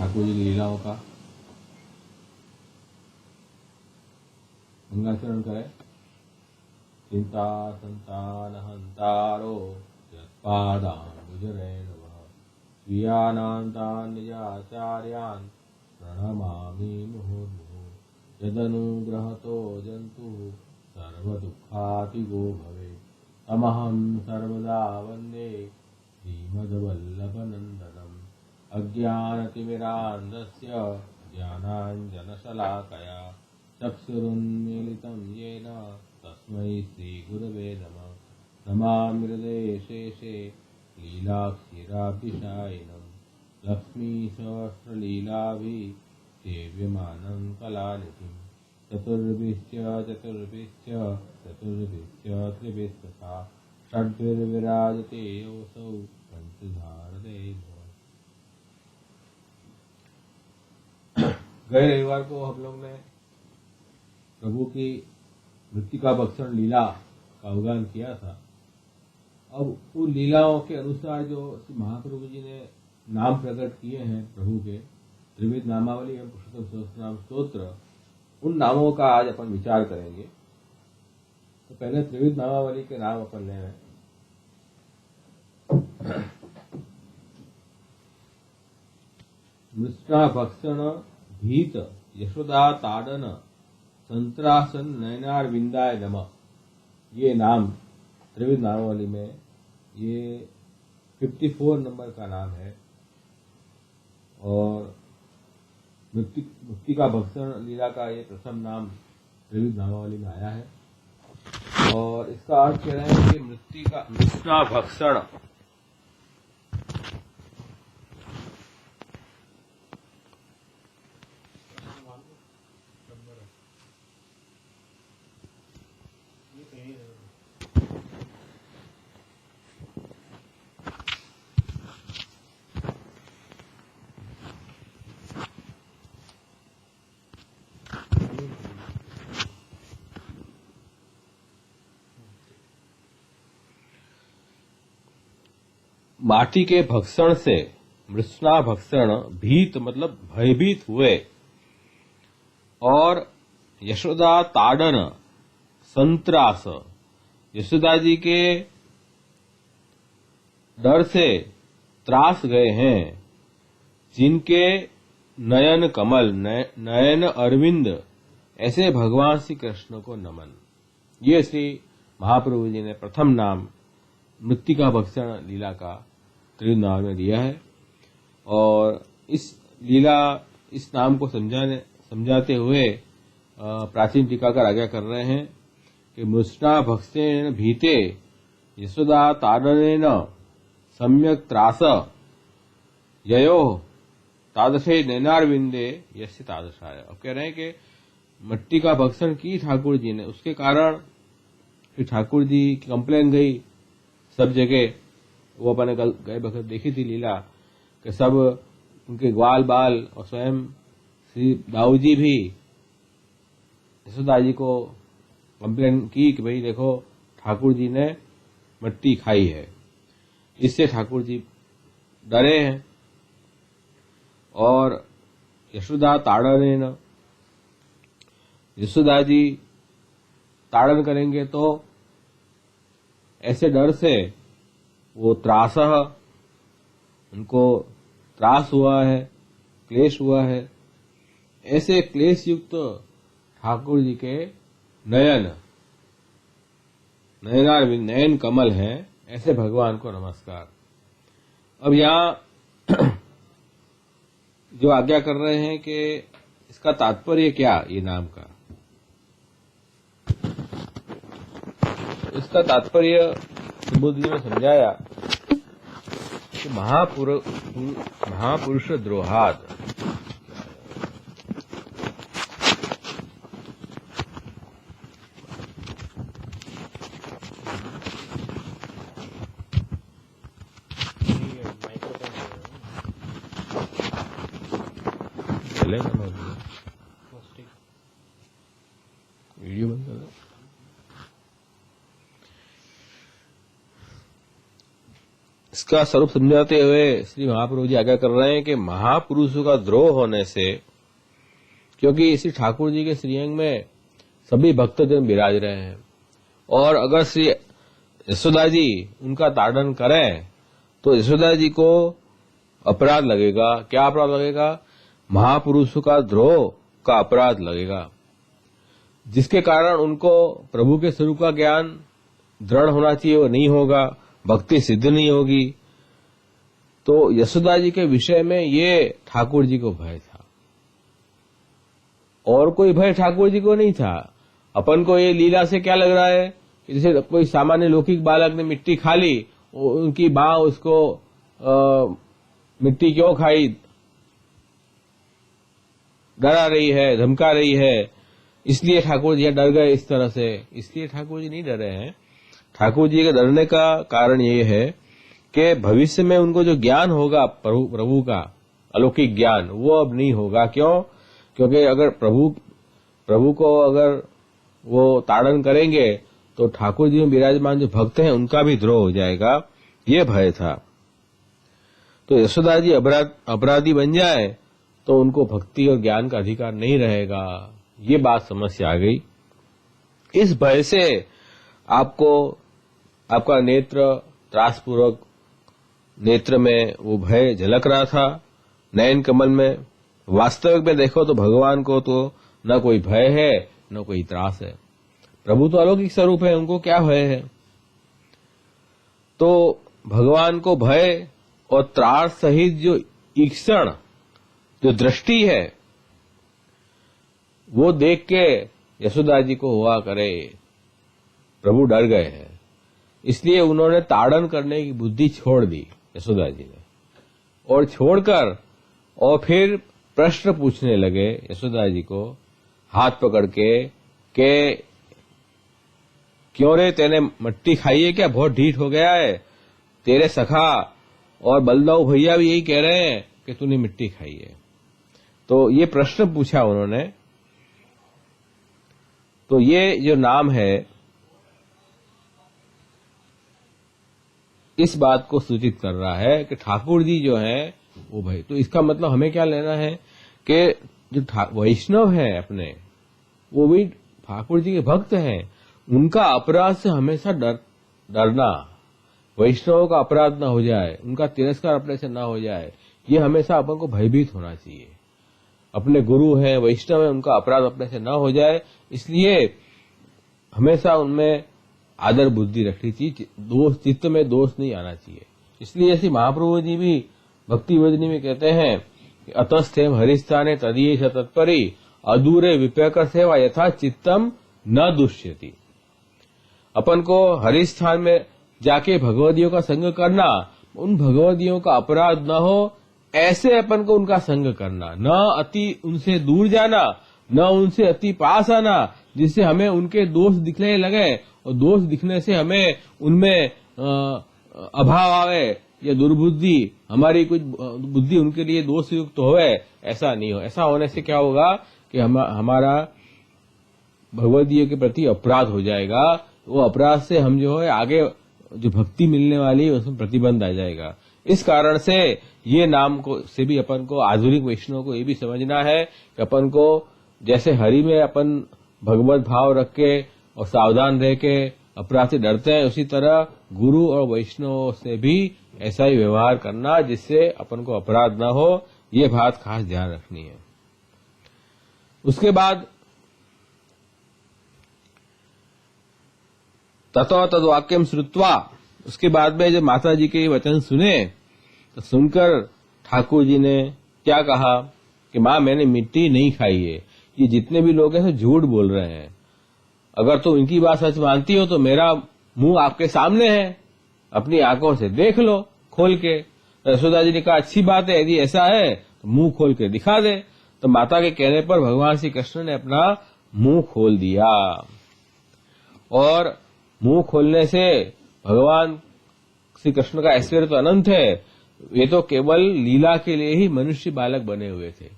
ठाकुर जी की लीलाओं का मंगलाचरण करें। चिंता संतान हंतारो यत्पादाम्बुजरे नमः। स्वीयानान्तान् निजाचार्यान् प्रणमामि मुहुर्मुहुः। यदनुग्रहतो जन्तुः सर्वदुःखातिगो भवेत्। तमहं सर्वदा वन्दे श्रीमद्वल्लभनन्दनम्। अज्ञानतिमिरान्धस्य ज्ञानाञ्जनशलाकया चक्षुरुन्मीलितं येन तस्मै श्रीगुरवे नमः। नमामि हृदये शेषे लीलाक्षीराब्धिशायिनं। लक्ष्मीसहस्रलीलाभिः सेव्यमानं कलानिधिम्। चतुर्भिश्च त्रिभिस्तथा षड्भिर्विराजते योऽसौ पंचधारते भव। गए रविवार को हम लोग ने प्रभु की मृत्तिका भक्षण लीला का अवगाहन किया था। अब उन लीलाओं के अनुसार जो महाप्रभु जी ने नाम प्रकट किए हैं प्रभु के, त्रिविध नामावली एवं पुरुषोत्तम सहस्त्रनाम स्तोत्र, उन नामों का आज अपन विचार करेंगे। तो पहले त्रिविध नामावली के नाम अपन ले रहे हैं। मृष्टा भक्षण भीत यशोदा ताड़न संत्रासन नयनार विंदाय नमः। ये नाम त्रिविध नामावली में ये 54 नंबर का नाम है और मृत्तिका भक्षण लीला का ये प्रथम नाम त्रिविध नामावली में आया है। और इसका अर्थ कह रहे हैं कि मृष्टा भक्षण माटी के भक्षण से मृष्णा भक्षण, भीत मतलब भयभीत हुए, और यशोदा ताड़न संत्रास, यशोदा जी के डर से त्रास गए हैं, जिनके नयन कमल नयन अरविंद, ऐसे भगवान श्री कृष्ण को नमन। ये श्री महाप्रभु जी ने प्रथम नाम मृत्तिका भक्षण लीला का त्रिविध नाम में दिया है। और इस लीला, इस नाम को समझाते हुए प्राचीन टीकाकार आज्ञा कर रहे हैं कि मृष्टा भक्षेण भीते यशोदा ताडनेन सम्यक त्रास ययो तादृशे नैनारविंदे यस्य तादृशाय। अब कह रहे हैं कि मट्टी का भक्षण की ठाकुर जी ने, उसके कारण फिर ठाकुर जी की कंप्लेन गई सब जगह। वो अपने गए वक्त देखी थी लीला कि सब उनके ग्वाल बाल और स्वयं श्री दाऊ जी भी यशोदा जी को कंप्लेन की कि भाई देखो ठाकुर जी ने मट्टी खाई है। इससे ठाकुर जी डरे हैं और यशोदा ताड़न, यशोदा जी ताड़न करेंगे तो ऐसे डर से वो त्रास, उनको त्रास हुआ है, क्लेश हुआ है। ऐसे क्लेश युक्त ठाकुर जी के नयन कमल हैं, ऐसे भगवान को नमस्कार। अब यहाँ जो आज्ञा कर रहे हैं कि इसका तात्पर्य क्या, ये नाम का, इसका तात्पर्य बुद्ध जी ने समझाया कि महापुरुष द्रोहाद, वीडियो बंद कर दो। इसका स्वरूप समझाते हुए श्री महाप्रभु जी आज्ञा कर रहे हैं कि महापुरुषों का द्रोह होने से, क्योंकि श्री ठाकुर जी के श्रीअंग में सभी भक्तजन विराज रहे हैं, और अगर श्री यशोदा जी उनका ताड़न करें तो यशोदा जी को अपराध लगेगा। क्या अपराध लगेगा? महापुरुषों का द्रोह का अपराध लगेगा, जिसके कारण उनको प्रभु के स्वरूप का ज्ञान दृढ़ होना चाहिए, वो नहीं होगा, भक्ति सिद्ध नहीं होगी। तो यशोदा जी के विषय में ये ठाकुर जी को भय था, और कोई भय ठाकुर जी को नहीं था। अपन को ये लीला से क्या लग रहा है कि जैसे कोई सामान्य लौकिक बालक ने मिट्टी खा ली, उनकी मां उसको मिट्टी क्यों खाई डरा रही है, धमका रही है, इसलिए ठाकुर जी डर गए इस तरह से। इसलिए ठाकुर जी नहीं डरे हैं। ठाकुर जी के डरने का कारण ये है कि भविष्य में उनको जो ज्ञान होगा प्रभु का अलौकिक ज्ञान, वो अब नहीं होगा। क्यों? क्योंकि अगर प्रभु को अगर वो ताड़न करेंगे तो ठाकुर जी में विराजमान जो भक्त हैं उनका भी द्रोह हो जाएगा, ये भय था। तो यशोदा जी अपराधी बन जाए तो उनको भक्ति और ज्ञान का अधिकार नहीं रहेगा, ये बात समस्या आ गई। इस भय से आपका नेत्र त्रासपूर्वक नेत्र में वो भय झलक रहा था, नयन कमल में। वास्तविक में देखो तो भगवान को तो न कोई भय है न कोई त्रास है। प्रभु तो अलौकिक स्वरूप है, उनको क्या भय है? तो भगवान को भय और त्रास सहित जो ईक्षण, जो दृष्टि है, वो देख के यशोदा जी को हुआ करे प्रभु डर गए हैं। इसलिए उन्होंने ताड़न करने की बुद्धि छोड़ दी यशोदा जी ने, और छोड़कर और फिर प्रश्न पूछने लगे यशोदा जी को हाथ पकड़ के कि क्यों रे, तेने मट्टी खाई है क्या? बहुत ढीठ हो गया है। तेरे सखा और बलदाऊ भैया भी यही कह रहे हैं कि तूने मिट्टी खाई है। तो ये प्रश्न पूछा उन्होंने। तो ये जो नाम है, इस बात को सूचित कर रहा है कि ठाकुर जी जो हैं वो भाई, तो इसका मतलब हमें क्या लेना है कि जो वैष्णव हैं अपने, वो भी ठाकुर जी के भक्त हैं, उनका अपराध से हमेशा डरना, वैष्णवों का अपराध ना हो जाए, उनका तिरस्कार अपने से ना हो जाए, ये हमेशा अपन को भयभीत होना चाहिए। अपने गुरु हैं, वैष्णव हैं, उनका अपराध अपने से ना हो जाए, इसलिए हमेशा उनमें आदर बुद्धि रखनी चाहिए, दोष चित्त में दोष नहीं आना चाहिए। इसलिए ऐसी महाप्रभु जी भी भक्ति वेदनी में कहते हैं कि अतस्थेम हरिस्थाने तदीय तत्परि अदूरे विपेकर सेवा यथा चित्तम न दुष्यति। अपन को हरिस्थान में जाके भगवदियों का संग करना, उन भगवदियों का अपराध न हो ऐसे अपन को उनका संग करना, न अति उनसे दूर जाना, न उनसे अति पास आना जिससे हमें उनके दोष दिखने लगे और दोष दिखने से हमें उनमें अभाव आवे या दुर्बुद्धि, हमारी कुछ बुद्धि उनके लिए दोष युक्त होवे, ऐसा नहीं हो। ऐसा होने से क्या होगा कि हमारा भगवदियों के प्रति अपराध हो जाएगा। वो अपराध से हम जो है आगे जो भक्ति मिलने वाली है उसमें प्रतिबंध आ जाएगा। इस कारण से ये नाम को से भी अपन को आधुनिक वैष्णव को ये भी समझना है कि अपन को जैसे हरि में अपन भगवत भाव रख के और सावधान रह के अपराध से डरते हैं, उसी तरह गुरु और वैष्णव से भी ऐसा ही व्यवहार करना जिससे अपन को अपराध न हो, ये बात खास ध्यान रखनी है। उसके बाद ततो तद वाक्यम श्रुत्वा, उसके बाद में जब माता जी के वचन सुने तो सुनकर ठाकुर जी ने क्या कहा कि मां मैंने मिट्टी नहीं खाई है, ये जितने भी लोग हैं झूठ बोल रहे हैं, अगर तुम इनकी बात सच मानती हो तो मेरा मुंह आपके सामने है, अपनी आंखों से देख लो खोल के। यशोदा जी ने कहा अच्छी बात है, यदि ऐसा है तो मुंह खोल के दिखा दे। तो माता के कहने पर भगवान श्री कृष्ण ने अपना मुंह खोल दिया, और मुंह खोलने से भगवान श्री कृष्ण का ऐश्वर्य तो अनंत है, ये तो केवल लीला के लिए ही मनुष्य बालक बने हुए थे।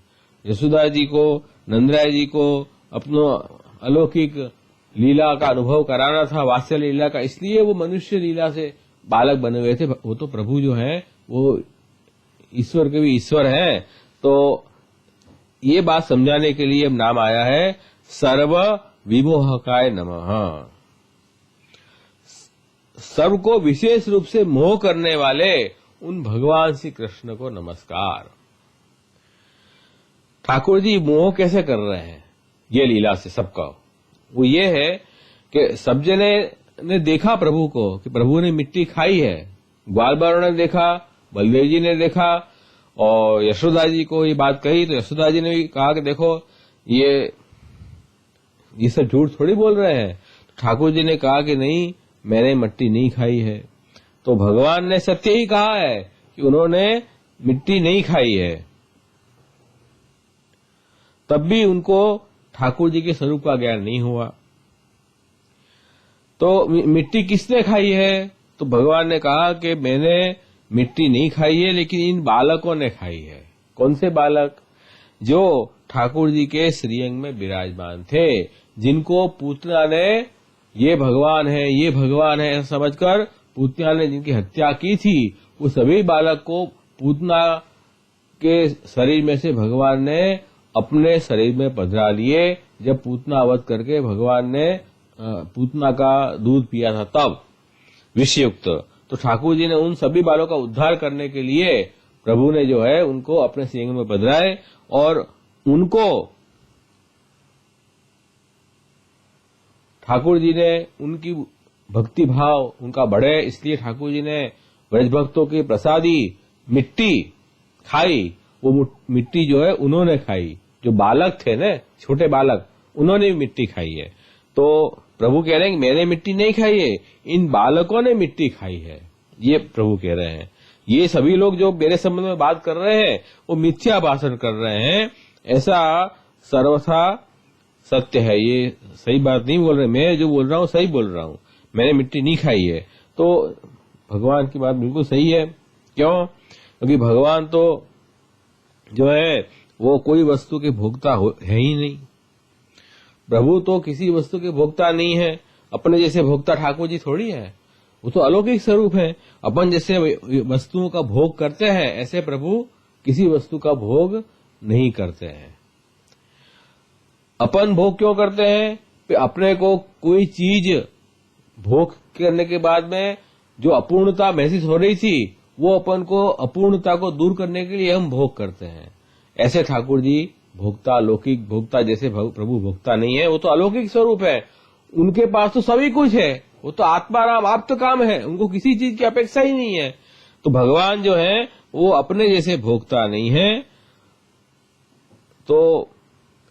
यशोदा जी को, नंदराय जी को अपनो अलौकिक लीला का अनुभव कराना था, वात्सल्य लीला का, इसलिए वो मनुष्य लीला से बालक बने हुए थे, वो तो प्रभु जो है वो ईश्वर के भी ईश्वर हैं। तो ये बात समझाने के लिए अब नाम आया है सर्व विमोहकाय नमः। सर्व को विशेष रूप से मोह करने वाले उन भगवान श्री कृष्ण को नमस्कार। ठाकुर जी मोह कैसे कर रहे हैं ये लीला से सबका, वो ये है कि सब जने ने देखा प्रभु को कि प्रभु ने मिट्टी खाई है। ग्वाल बालों ने देखा, बलदेव जी ने देखा, और यशोदा जी को ये बात कही तो यशोदा जी ने भी कहा कि देखो ये सब झूठ थोड़ी बोल रहे हैं। तो ठाकुर जी ने कहा कि नहीं, मैंने मिट्टी नहीं खाई है। तो भगवान ने सत्य ही कहा है कि उन्होंने मिट्टी नहीं खाई है। तब भी उनको ठाकुर जी के स्वरूप का ज्ञान नहीं हुआ। तो मिट्टी किसने खाई है? तो भगवान ने कहा कि मैंने मिट्टी नहीं खाई है, लेकिन इन बालकों ने खाई है। कौन से बालक? जो ठाकुर जी के श्रीअंग में विराजमान थे, जिनको पूतना ने ये भगवान है, ये भगवान है ऐसा समझकर पूतना ने जिनकी हत्या की थी, वो सभी बालक को पूतना के शरीर में से भगवान ने अपने शरीर में पधरा लिए। जब पूतना वध करके भगवान ने पूतना का दूध पिया था तब विषयुक्त, तो ठाकुर जी ने उन सभी बालों का उद्धार करने के लिए प्रभु ने जो है उनको अपने सींग में पधराए और उनको ठाकुर जी ने उनकी भक्ति भाव उनका बढ़े, इसलिए ठाकुर जी ने ब्रज भक्तों की प्रसादी मिट्टी खाई। वो मिट्टी जो है उन्होंने खाई, जो बालक थे ना, छोटे बालक, उन्होंने भी मिट्टी खाई है। तो प्रभु कह रहे हैं कि मैंने मिट्टी नहीं खाई है, इन बालकों ने मिट्टी खाई है, ये प्रभु कह रहे हैं। ये सभी लोग जो मेरे संबंध में बात कर रहे हैं वो मिथ्या भाषण कर रहे हैं, ऐसा सर्वथा सत्य है। ये सही बात नहीं बोल रहे, मैं जो बोल रहा हूँ सही बोल रहा हूँ, मैंने मिट्टी नहीं खाई है। तो भगवान की बात बिल्कुल सही है। क्यों? क्योंकि भगवान तो जो है वो कोई वस्तु के भोक्ता है ही नहीं। प्रभु तो किसी वस्तु के भोक्ता नहीं है। अपने जैसे भोक्ता ठाकुर जी थोड़ी है, वो तो अलौकिक स्वरूप है। अपन जैसे वस्तुओं का भोग करते हैं, ऐसे प्रभु किसी वस्तु का भोग नहीं करते हैं। अपन भोग क्यों करते हैं? अपने को कोई चीज भोग करने के बाद में जो अपूर्णता महसूस हो रही थी, वो अपन को अपूर्णता को दूर करने के लिए हम भोग करते हैं। ऐसे ठाकुर जी भोक्ता, लौकिक भोक्ता जैसे प्रभु भोक्ता नहीं है, वो तो अलौकिक स्वरूप है। उनके पास तो सभी कुछ है, वो तो आत्माराम आप्त काम है, उनको किसी चीज की अपेक्षा ही नहीं है। तो भगवान जो है वो अपने जैसे भोक्ता नहीं है। तो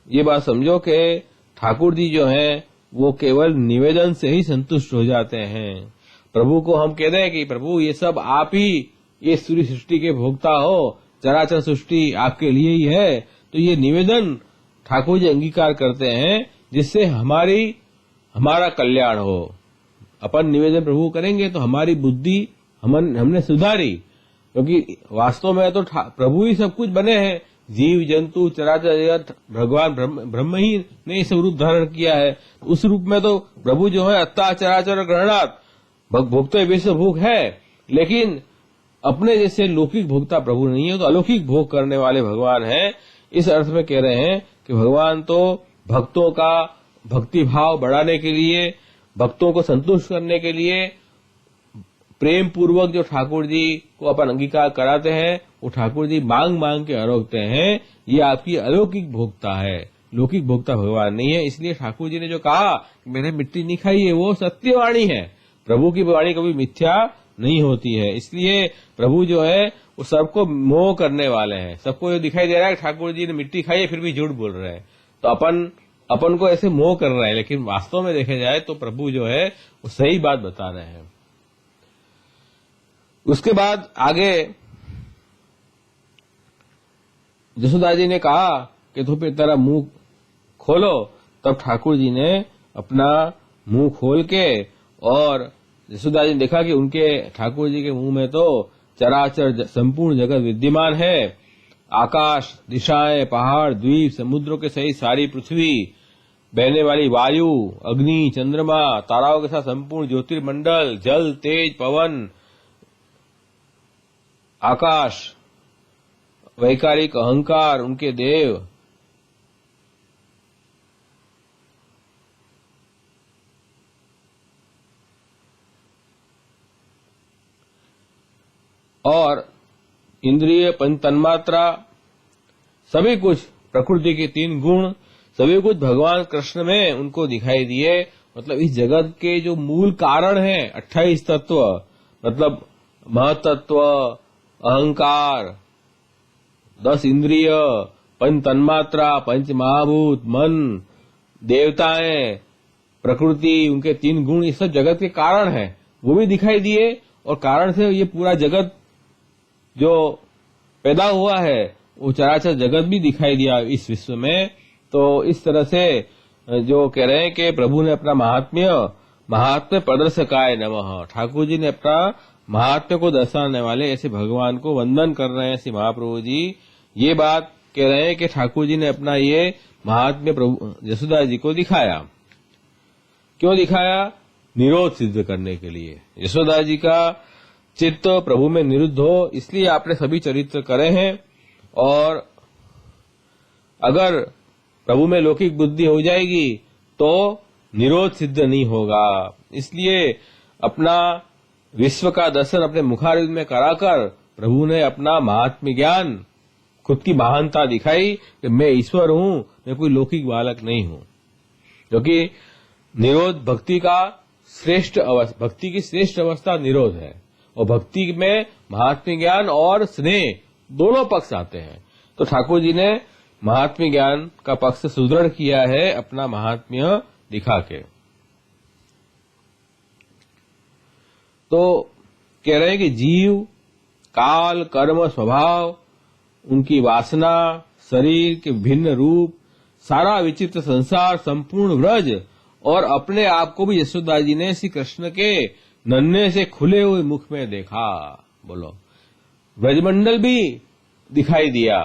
ये बात समझो कि ठाकुर जी जो है वो केवल निवेदन से ही संतुष्ट हो जाते हैं। प्रभु को हम कहते हैं कि प्रभु ये सब आप ही, ये सूर्य सृष्टि के भोक्ता हो, चराचर सृष्टि आपके लिए ही है। तो ये निवेदन ठाकुर जी अंगीकार करते हैं, जिससे हमारा कल्याण हो। अपन निवेदन प्रभु करेंगे तो हमारी बुद्धि हमने सुधारी, क्योंकि वास्तव में तो प्रभु ही सब कुछ बने हैं। जीव जंतु चराचर जगत भगवान ब्रह्म ही ने सब रूप धारण किया है। उस रूप में तो प्रभु जो है अत्ता चराचर ग्रहणात् भोक्ते विश्व भोग है, लेकिन अपने जैसे लौकिक भोक्ता प्रभु नहीं है, तो अलौकिक भोग करने वाले भगवान हैं। इस अर्थ में कह रहे हैं कि भगवान तो भक्तों का भक्ति भाव बढ़ाने के लिए, भक्तों को संतुष्ट करने के लिए प्रेम पूर्वक जो ठाकुर जी को अपन अंगीकार कराते हैं, वो ठाकुर जी मांग मांग के आरोगते हैं। ये आपकी अलौकिक भोक्ता है, लौकिक भोक्ता भगवान नहीं है। इसलिए ठाकुर जी ने जो कहा मैंने मिट्टी नहीं खाई है, वो सत्यवाणी है। प्रभु की वाणी कभी मिथ्या नहीं होती है। इसलिए प्रभु जो है वो सबको मोह करने वाले हैं। सबको जो दिखाई दे रहा है ठाकुर जी ने मिट्टी खाई है फिर भी झूठ बोल रहे हैं, तो अपन को ऐसे मोह कर रहे हैं, लेकिन वास्तव में देखे जाए तो प्रभु जो है वो सही बात बता रहे हैं। उसके बाद आगे यशोदा जी ने कहा कि तो फिर तेरा मुंह खोलो। तब ठाकुर जी ने अपना मुंह खोल के, और यशोदा जी ने देखा कि उनके ठाकुर जी के मुंह में तो चराचर संपूर्ण जगत विद्यमान है। आकाश, दिशाएं, पहाड़, द्वीप, समुद्रों के सहित सारी पृथ्वी, बहने वाली वायु, अग्नि, चंद्रमा, ताराओं के साथ संपूर्ण ज्योतिर्मंडल, जल, तेज, पवन, आकाश, वैकारिक अहंकार, उनके देव, और इंद्रिय, पंच तन्मात्रा, सभी कुछ, प्रकृति के 3 गुण, सभी कुछ भगवान कृष्ण में उनको दिखाई दिए। मतलब इस जगत के जो मूल कारण है 28 तत्व, मतलब महतत्व, अहंकार, 10 इंद्रिय, पंच तन्मात्रा, पंच महाभूत, मन, देवताएं, प्रकृति, उनके 3 गुण, ये सब जगत के कारण है, वो भी दिखाई दिए। और कारण से ये पूरा जगत जो पैदा हुआ है, वो चराचर जगत भी दिखाई दिया इस विश्व में। तो इस तरह से जो कह रहे हैं कि प्रभु ने अपना महात्म्य प्रदर्शकाय नमः, ठाकुर जी ने अपना महात्म्य को दर्शाने वाले ऐसे भगवान को वंदन कर रहे हैं श्री महाप्रभु जी। ये बात कह रहे हैं कि ठाकुर जी ने अपना ये महात्म्य प्रभु यशोदा जी को दिखाया। क्यों दिखाया? निरोध सिद्ध करने के लिए। यशोदा जी का चित्त प्रभु में निरुद्ध हो, इसलिए आपने सभी चरित्र करे हैं। और अगर प्रभु में लौकिक बुद्धि हो जाएगी तो निरोध सिद्ध नहीं होगा। इसलिए अपना विश्व का दर्शन अपने मुखारविंद में कराकर प्रभु ने अपना महात्म्य ज्ञान, खुद की महानता दिखाई कि मैं ईश्वर हूं, मैं कोई लौकिक बालक नहीं हूं। क्योंकि निरोध भक्ति की श्रेष्ठ अवस्था निरोध है। और भक्ति में महात्म्य ज्ञान और स्नेह दोनों पक्ष आते हैं। तो ठाकुर जी ने महात्म्य ज्ञान का पक्ष सुदृढ़ किया है अपना महात्म्य दिखा के। तो कह रहे हैं कि जीव, काल, कर्म, स्वभाव, उनकी वासना, शरीर के भिन्न रूप, सारा विचित्र संसार, संपूर्ण व्रज और अपने आप को भी यशोदा जी ने श्री कृष्ण के नन्हे से खुले हुए मुख में देखा। बोलो, ब्रजमंडल भी दिखाई दिया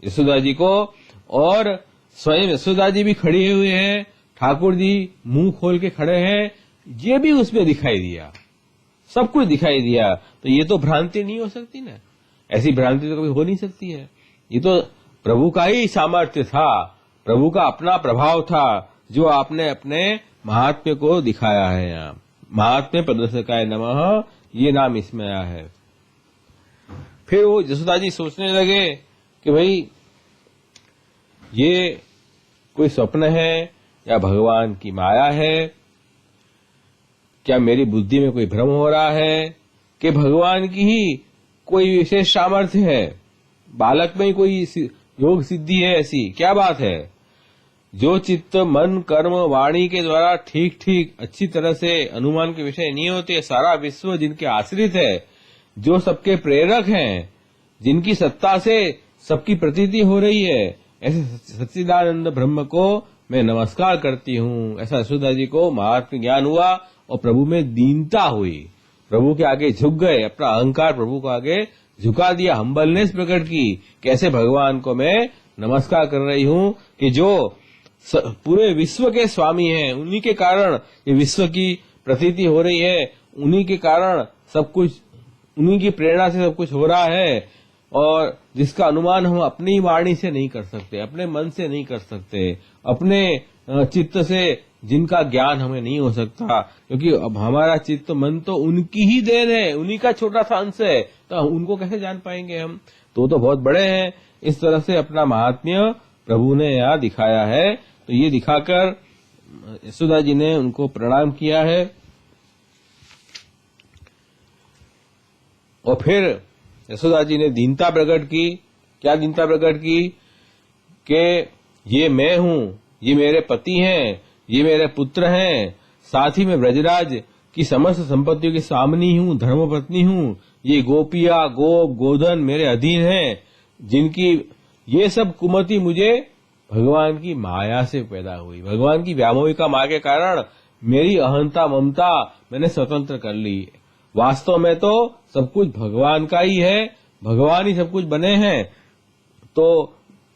यशोदा जी को, और स्वयं यशोदा जी भी खड़ी हुई हैं, ठाकुर जी मुंह खोल के खड़े हैं, ये भी उसमें दिखाई दिया, सब कुछ दिखाई दिया। तो ये तो भ्रांति नहीं हो सकती ना, ऐसी भ्रांति तो कभी हो नहीं सकती है। ये तो प्रभु का ही सामर्थ्य था, प्रभु का अपना प्रभाव था, जो आपने अपने महात्म्य को दिखाया है। यहाँ महात्म्य प्रदर्शकाय नमः, ये नाम इसमें आया है। फिर वो यशोदा जी सोचने लगे कि भाई ये कोई स्वप्न है या भगवान की माया है, क्या मेरी बुद्धि में कोई भ्रम हो रहा है कि भगवान की ही कोई विशेष सामर्थ्य है, बालक में ही कोई योग सिद्धि है, ऐसी क्या बात है। जो चित्त, मन, कर्म, वाणी के द्वारा ठीक ठीक अच्छी तरह से अनुमान के विषय नहीं होते, सारा विश्व जिनके आश्रित है, जो सबके प्रेरक हैं, जिनकी सत्ता से सबकी प्रतीति हो रही है, ऐसे सच्चिदानंद ब्रह्म को मैं नमस्कार करती हूँ। ऐसा यशोदा जी को महात्म्य ज्ञान हुआ और प्रभु में दीनता हुई, प्रभु के आगे झुक गए, अपना अहंकार प्रभु को आगे झुका दिया, हम्बलनेस प्रकट की। कैसे भगवान को मैं नमस्कार कर रही हूँ कि जो पूरे विश्व के स्वामी हैं, उन्हीं के कारण ये विश्व की प्रतीति हो रही है, उन्हीं के कारण सब कुछ, उन्हीं की प्रेरणा से सब कुछ हो रहा है, और जिसका अनुमान हम अपनी वाणी से नहीं कर सकते, अपने मन से नहीं कर सकते, अपने चित्त से जिनका ज्ञान हमें नहीं हो सकता। क्योंकि अब हमारा चित्त मन तो उनकी ही देन है, उन्हीं का छोटा सा अंश है, तो उनको कैसे जान पाएंगे हम, तो बहुत बड़े हैं। इस तरह से अपना महात्म्य प्रभु ने यहाँ दिखाया है। तो ये दिखाकर यशोदा जी ने उनको प्रणाम किया है। और फिर यशोदा जी ने दीनता प्रकट की। क्या दीनता प्रकट की? कि ये मैं हूं, ये मेरे पति हैं, ये मेरे पुत्र हैं, साथ ही मैं ब्रजराज की समस्त संपत्तियों की स्वामिनी हूं, धर्मपत्नी हूं, ये गोपिया, गोप, गोधन मेरे अधीन हैं, जिनकी ये सब कुमति मुझे भगवान की माया से पैदा हुई, भगवान की व्यामोहिका माया के कारण मेरी अहंता ममता मैंने स्वतंत्र कर ली। वास्तव में तो सब कुछ भगवान का ही है, भगवान ही सब कुछ बने हैं, तो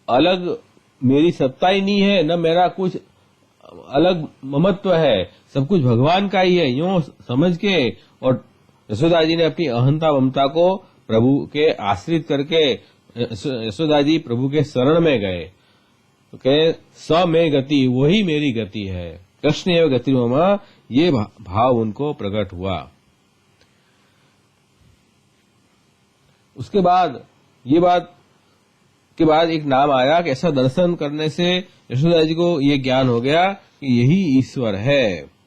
अलग मेरी सत्ता ही नहीं है, न मेरा कुछ अलग ममत्व है, सब कुछ भगवान का ही है, यूं समझ के। और यशोदा जी ने अपनी अहंता ममता को प्रभु के आश्रित करके यशोदा जी प्रभु के शरण में गए, तो कहे स में गति, वही मेरी गति है, कृष्ण एवं गति मम, ये भाव उनको प्रकट हुआ। उसके बाद ये बात के बाद एक नाम आया कि ऐसा दर्शन करने से यशोदा जी को ये ज्ञान हो गया कि यही ईश्वर है।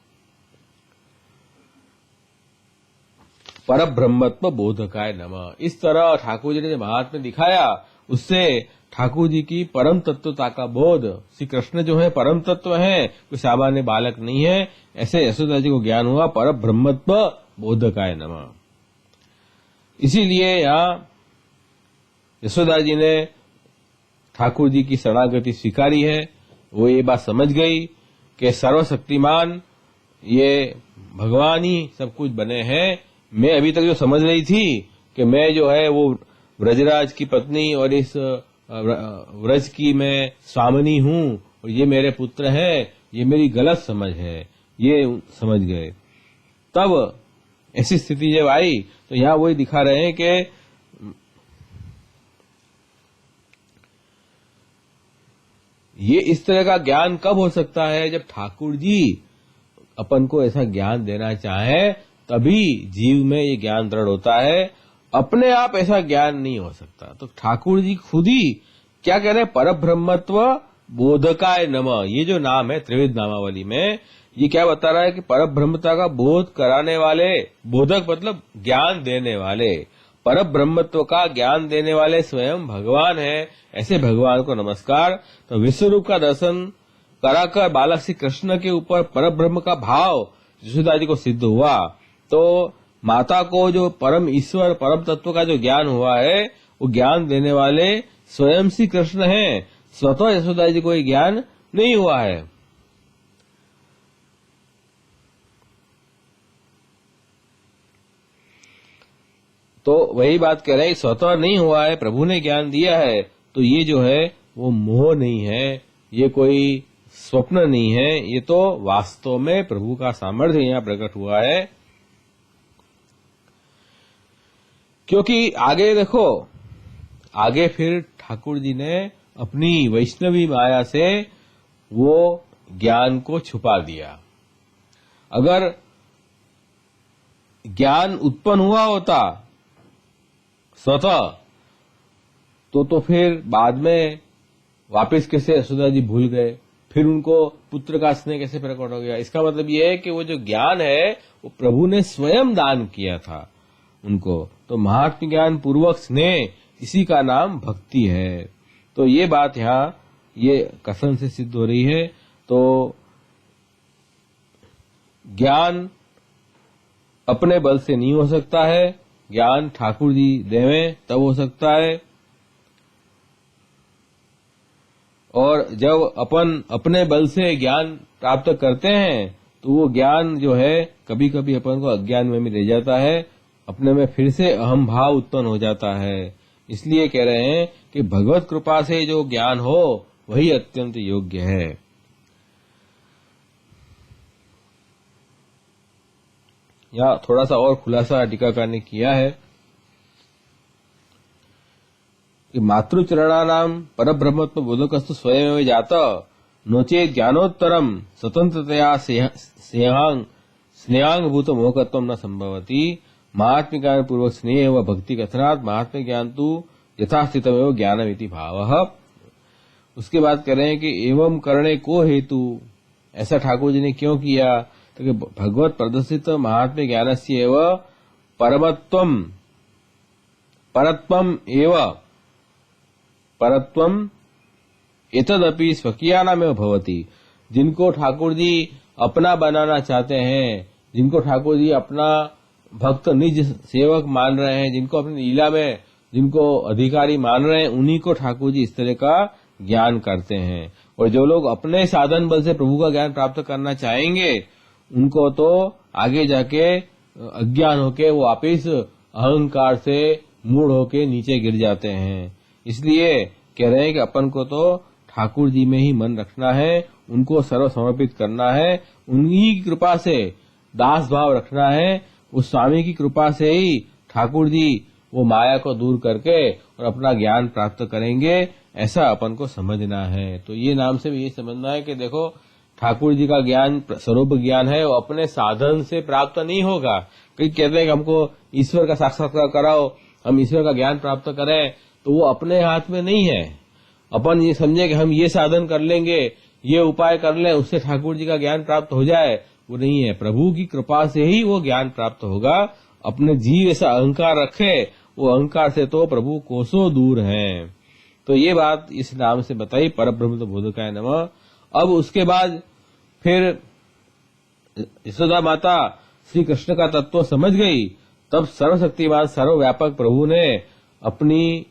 पर ब्रह्मत्व बोधकाय नमः। इस तरह ठाकुर जी ने महात्म्य दिखाया, उससे ठाकुर जी की परम तत्वता का बोध, श्री कृष्ण जो है परम तत्व है, कोई सामान्य बालक नहीं है, ऐसे यशोदा जी को ज्ञान हुआ पर ब्रह्मत्व बोधकाय नमः। इसीलिए यहाँ यशोदा जी ने ठाकुर जी की शरणागति स्वीकारी है। वो ये बात समझ गई कि सर्वशक्तिमान ये भगवान ही सब कुछ बने हैं। मैं अभी तक जो समझ रही थी कि मैं जो है वो ब्रजराज की पत्नी और इस व्रज की मैं स्वामिनी हूँ और ये मेरे पुत्र हैं, ये मेरी गलत समझ है, ये समझ गए। तब ऐसी स्थिति जब आई तो यहाँ वही दिखा रहे हैं कि ये इस तरह का ज्ञान कब हो सकता है, जब ठाकुर जी अपन को ऐसा ज्ञान देना चाहे, तभी जीव में ये ज्ञान दृढ़ होता है। अपने आप ऐसा ज्ञान नहीं हो सकता। तो ठाकुर जी खुद ही क्या कह रहे हैं, परब्रह्मत्व बोधकाय नमः। ये जो नाम है त्रिविध नामावली में, ये क्या बता रहा है कि परब्रह्मता का बोध कराने वाले, बोधक मतलब ज्ञान देने वाले, परब्रह्मत्व का ज्ञान देने वाले स्वयं भगवान है। ऐसे भगवान को नमस्कार। तो विश्वरूप का दर्शन कराकर बालक श्री कृष्ण के ऊपर परब्रह्म का भाव यशोदा जी को सिद्ध हुआ। तो माता को जो परम ईश्वर परम तत्व का जो ज्ञान हुआ है, वो ज्ञान देने वाले स्वयं श्री कृष्ण हैं। स्वतः यशोदा जी को ये ज्ञान नहीं हुआ है। तो वही बात कह रहे हैं, स्वतः नहीं हुआ है, प्रभु ने ज्ञान दिया है। तो ये जो है वो मोह नहीं है, ये कोई स्वप्न नहीं है, ये तो वास्तव में प्रभु का सामर्थ्य यहाँ प्रकट हुआ है। क्योंकि आगे देखो, आगे फिर ठाकुर जी ने अपनी वैष्णवी माया से वो ज्ञान को छुपा दिया। अगर ज्ञान उत्पन्न हुआ होता स्वतः, तो फिर बाद में वापस कैसे यशोदा जी भूल गए, फिर उनको पुत्र का स्नेह कैसे प्रकट हो गया। इसका मतलब ये है कि वो जो ज्ञान है वो प्रभु ने स्वयं दान किया था उनको। तो महात्म ज्ञान पूर्वक स्नेह, इसी का नाम भक्ति है। तो ये बात यहाँ ये कथन से सिद्ध हो रही है। तो ज्ञान अपने बल से नहीं हो सकता है, ज्ञान ठाकुर जी देवें तब हो सकता है। और जब अपन अपने बल से ज्ञान प्राप्त करते हैं तो वो ज्ञान जो है कभी कभी अपन को अज्ञान में भी ले जाता है, अपने में फिर से अहम भाव उत्पन्न हो जाता है। इसलिए कह रहे हैं कि भगवत कृपा से जो ज्ञान हो वही अत्यंत योग्य है। या थोड़ा सा और खुलासा टीकाकार ने किया है कि मातृचरणानाम परब्रह्मत्व बोधकस्तु स्वयं जाता नोचे ज्ञानोत्तरम स्वतंत्रतया स्नेहांगभूत मोहकत्वम न संभवति। महात्म्य ज्ञान पूर्वक स्नेह व भक्ति कथनात् महात्म्य ज्ञान तो यथास्थितमेव ज्ञानमिति भावः। उसके बाद कह रहे हैं कि एवं करने को हेतु, ऐसा ठाकुर जी ने क्यों किया, तो भगवत प्रदर्शित महात्म्य ज्ञानस्य एव परत्वम एतदपि स्वकीयानामेव भवति। जिनको ठाकुर जी अपना बनाना चाहते हैं, जिनको ठाकुर जी अपना भक्त निज सेवक मान रहे हैं, जिनको अपनी लीला में जिनको अधिकारी मान रहे हैं, उन्हीं को ठाकुर जी इस तरह का ज्ञान करते हैं। और जो लोग अपने साधन बल से प्रभु का ज्ञान प्राप्त करना चाहेंगे, उनको तो आगे जाके अज्ञान होके वो वापिस अहंकार से मूढ़ होके नीचे गिर जाते हैं। इसलिए कह रहे हैं कि अपन को तो ठाकुर जी में ही मन रखना है, उनको सर्व समर्पित करना है, उन्हीं की कृपा से दास भाव रखना है। उस स्वामी की कृपा से ही ठाकुर जी वो माया को दूर करके और अपना ज्ञान प्राप्त करेंगे, ऐसा अपन को समझना है। तो ये नाम से भी ये समझना है कि देखो ठाकुर जी का ज्ञान स्वरूप ज्ञान है, वो अपने साधन से प्राप्त नहीं होगा। कई कहते हैं कि हमको ईश्वर का साक्षात्कार कराओ, हम ईश्वर का ज्ञान प्राप्त करें, तो वो अपने हाथ में नहीं है। अपन ये समझे कि हम ये साधन कर लेंगे, ये उपाय कर लें, उससे ठाकुर जी का ज्ञान प्राप्त हो जाए, वो नहीं है। प्रभु की कृपा से ही वो ज्ञान प्राप्त होगा। अपने जीव ऐसा अहंकार रखे, वो अहंकार से तो प्रभु कोसों दूर हैं। तो ये बात इस नाम से बताई, परब्रह्म बोधकाय नमः। अब उसके बाद फिर यशोदा माता श्री कृष्ण का तत्व समझ गई। तब सर्वशक्तिमान सर्वव्यापक प्रभु ने अपनी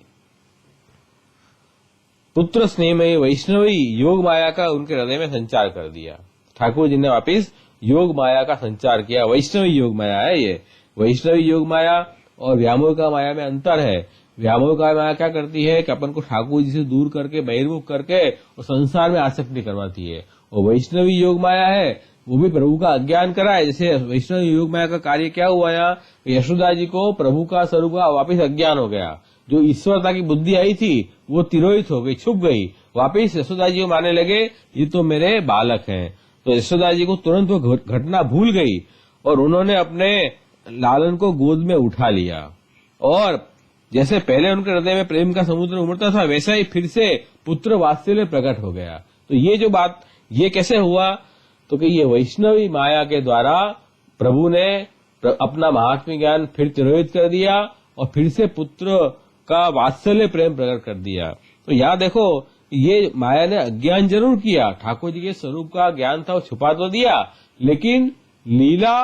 पुत्र स्नेहमयी वैष्णवी योग माया का उनके हृदय में संचार कर दिया। ठाकुर जी ने वापिस योग माया का संचार किया। वैष्णवी योग माया है ये। वैष्णवी योग माया और व्यामोहिका माया में अंतर है। व्यामोहिका माया क्या करती है कि अपन को ठाकुर जी से दूर करके, बहिर्मुख करके और संसार में आसक्ति करवाती है। और वैष्णवी योग माया है, वो भी प्रभु का अज्ञान कराए। जैसे वैष्णवी योग माया का कार्य क्या हुआ यहाँ, यशोदा जी को प्रभु का स्वरूप का वापिस अज्ञान हो गया। जो ईश्वरता की बुद्धि आई थी वो तिरोहित हो गई, छुप गई। वापिस यशोदा जी को मानने लगे ये तो मेरे बालक हैं। तो यशोदा जी को तुरंत वो घटना भूल गई और उन्होंने अपने लालन को गोद में उठा लिया। और जैसे पहले उनके हृदय में प्रेम का समुद्र उमड़ता था, वैसा ही फिर से पुत्र वात्सल्य प्रकट हो गया। तो ये जो बात, ये कैसे हुआ, तो कि ये वैष्णवी माया के द्वारा प्रभु ने अपना महात्म्य ज्ञान फिर तिरोहित कर दिया और फिर से पुत्र का वात्सल्य प्रेम प्रकट कर दिया। तो यहाँ देखो, ये माया ने अज्ञान जरूर किया, ठाकुर जी के स्वरूप का ज्ञान था वो छुपा तो दिया, लेकिन लीला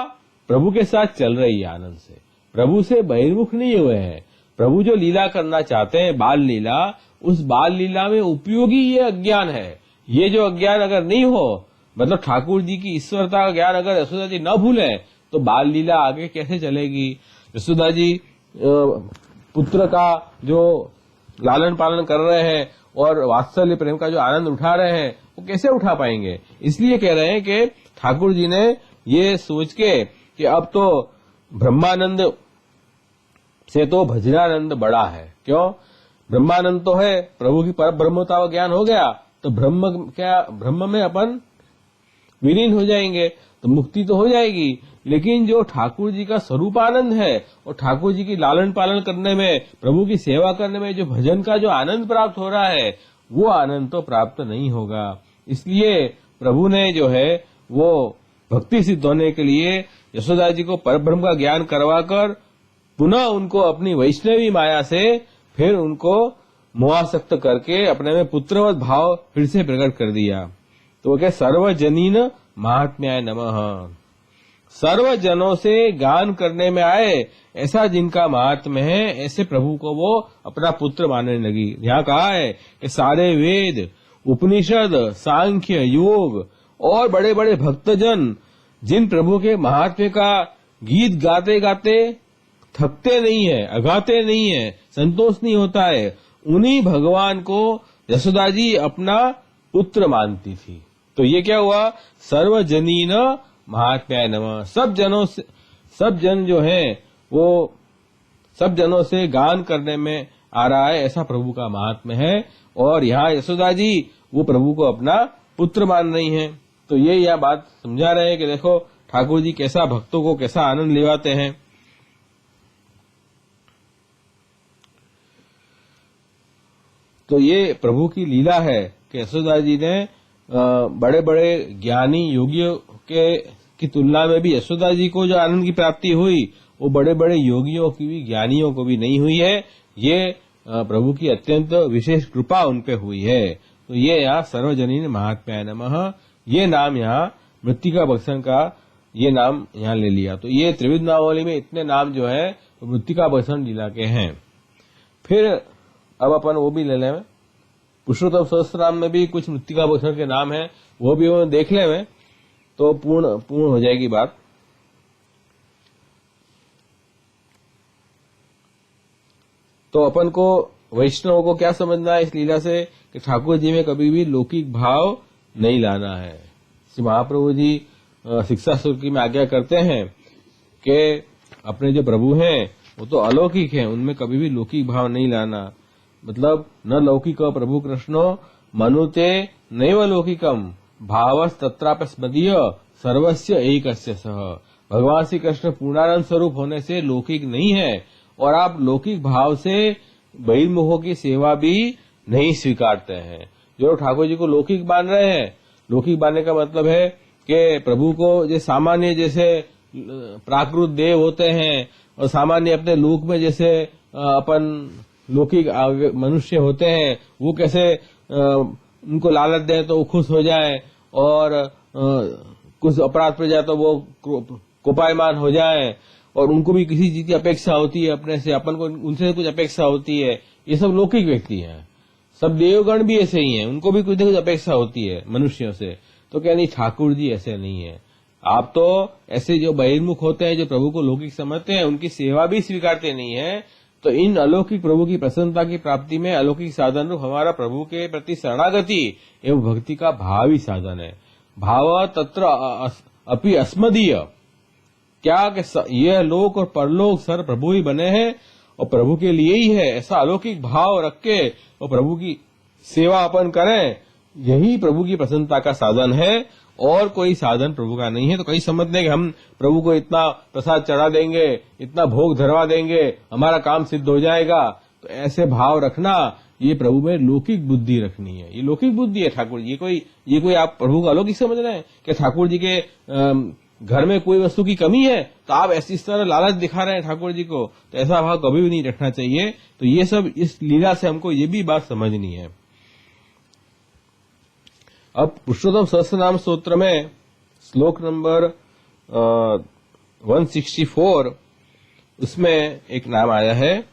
प्रभु के साथ चल रही है आनंद से। प्रभु से बहिर्मुख नहीं हुए हैं। प्रभु जो लीला करना चाहते हैं, बाल लीला, उस बाल लीला में उपयोगी ये अज्ञान है। ये जो अज्ञान अगर नहीं हो, मतलब ठाकुर जी की ईश्वरता का ज्ञान अगर यशोदा जी न भूले, तो बाल लीला आगे कैसे चलेगी। यशोदा जी पुत्र का जो लालन पालन कर रहे हैं और वात्सल्य प्रेम का जो आनंद उठा रहे हैं, वो कैसे उठा पाएंगे। इसलिए कह रहे हैं कि ठाकुर जी ने ये सोच के कि अब तो ब्रह्मानंद से तो भजनानंद बड़ा है। क्यों? ब्रह्मानंद तो है, प्रभु की पर ब्रह्मता का ज्ञान हो गया, तो ब्रह्म में अपन विलीन हो जाएंगे, तो मुक्ति तो हो जाएगी। लेकिन जो ठाकुर जी का स्वरूप आनंद है और ठाकुर जी की लालन पालन करने में, प्रभु की सेवा करने में जो भजन का जो आनंद प्राप्त हो रहा है, वो आनंद तो प्राप्त नहीं होगा। इसलिए प्रभु ने जो है वो भक्ति सिद्ध होने के लिए यशोदा जी को परब्रह्म का ज्ञान करवाकर पुनः उनको अपनी वैष्णवी माया से फिर उनको मोहासक्त करके अपने में पुत्रवत भाव फिर से प्रकट कर दिया। तो वो क्या, सर्वजनीन महात्म्याय नमः। सर्वजनों से गान करने में आए, ऐसा जिनका महात्म्य है, ऐसे प्रभु को वो अपना पुत्र मानने लगी। यहाँ कहा है कि सारे वेद, उपनिषद, सांख्य, योग और बड़े बड़े भक्तजन जिन प्रभु के महात्म्य का गीत गाते गाते थकते नहीं है, अगाते नहीं है, संतोष नहीं होता है, उन्हीं भगवान को यशोदा जी अपना पुत्र मानती थी। तो ये क्या हुआ, सर्वजनीन महात्म्याय नमः। सब जन जो है वो सब जनों से गान करने में आ रहा है, ऐसा प्रभु का महात्म्य है। और यहाँ यशोदा जी वो प्रभु को अपना पुत्र मान रही हैं। तो ये यह बात समझा रहे हैं कि देखो ठाकुर जी कैसा भक्तों को कैसा आनंद दिलाते हैं। तो ये प्रभु की लीला है कि यशोदा जी ने बड़े बड़े ज्ञानी योगियों की तुलना में भी यशोदा जी को जो आनंद की प्राप्ति हुई, वो बड़े बड़े योगियों की भी, ज्ञानियों को भी नहीं हुई है। ये प्रभु की अत्यंत विशेष कृपा उनपे हुई है। तो ये यहाँ सर्वजनीन महात्म्याय नमः, ये नाम यहाँ मृत्तिका भक्षण का ये नाम यहाँ ले लिया। तो ये त्रिविध नामावली में इतने नाम जो है मृत्तिका भक्षण लीला के हैं। फिर अब अपन वो भी ले लें, पुरुषोत्तम सहस्त्रनाम में भी कुछ मृत्तिका भक्षण के नाम हैं, वो भी वो देख लें तो पूर्ण हो जाएगी बात। तो अपन को वैष्णव को क्या समझना है इस लीला से कि ठाकुर जी में कभी भी लौकिक भाव नहीं लाना है। श्री महाप्रभु जी शिक्षा सूत्र में आज्ञा करते हैं कि अपने जो प्रभु हैं वो तो अलौकिक है, उनमें कभी भी लौकिक भाव नहीं लाना। मतलब न लौकिक प्रभु कृष्णो मनुते नैव लौकिकम भावस तत्रापस्मदीय सर्वस्य एकस्य सह। भगवान श्री कृष्ण पूर्णानंद स्वरूप होने से लौकिक नहीं है, और आप लौकिक भाव से बहिर्मुखों की सेवा भी नहीं स्वीकारते हैं। जो ठाकुर जी को लौकिक मान रहे हैं, लौकिक मानने का मतलब है कि प्रभु को जो सामान्य जैसे प्राकृत देव होते हैं और सामान्य अपने लोक में जैसे अपन लौकिक मनुष्य होते हैं, वो कैसे उनको लालच दें तो वो खुश हो जाए, और कुछ अपराध पर जाए तो वो कोपायमान हो जाए, और उनको भी किसी चीज की अपेक्षा होती है अपने से, अपन को उनसे कुछ अपेक्षा होती है। ये सब लौकिक व्यक्ति हैं। सब देवगण भी ऐसे ही हैं, उनको भी कुछ न कुछ अपेक्षा होती है मनुष्यों से। तो क्या नहीं, ठाकुर जी ऐसे नहीं है। आप तो ऐसे जो बहिर्मुख होते हैं, जो प्रभु को लौकिक समझते हैं, उनकी सेवा भी स्वीकारते नहीं है। तो इन अलौकिक प्रभु की प्रसन्नता की प्राप्ति में अलौकिक साधन रूप हमारा प्रभु के प्रति शरणागति एवं भक्ति का भाव ही साधन है। भाव तत्र अपि अस्मदीय, क्या कि यह लोक और परलोक सर प्रभु ही बने हैं और प्रभु के लिए ही है, ऐसा अलौकिक भाव रख के और प्रभु की सेवा अपन करें, यही प्रभु की प्रसन्नता का साधन है, और कोई साधन प्रभु का नहीं है। तो कई समझते हैं कि हम प्रभु को इतना प्रसाद चढ़ा देंगे, इतना भोग धरवा देंगे, हमारा काम सिद्ध हो जाएगा। तो ऐसे भाव रखना, ये प्रभु में लौकिक बुद्धि रखनी है। ये लौकिक बुद्धि है ठाकुर जी। ये कोई आप प्रभु को अलौकिक समझ रहे हैं कि ठाकुर जी के घर में कोई वस्तु की कमी है तो आप ऐसी इस तरह लालच दिखा रहे हैं ठाकुर जी को, तो ऐसा भाव कभी भी नहीं रखना चाहिए। तो ये सब इस लीला से हमको ये भी बात समझनी है। अब पुरुषोत्तम सहस्त्रनाम स्तोत्र में श्लोक नंबर 164, उसमें एक नाम आया है,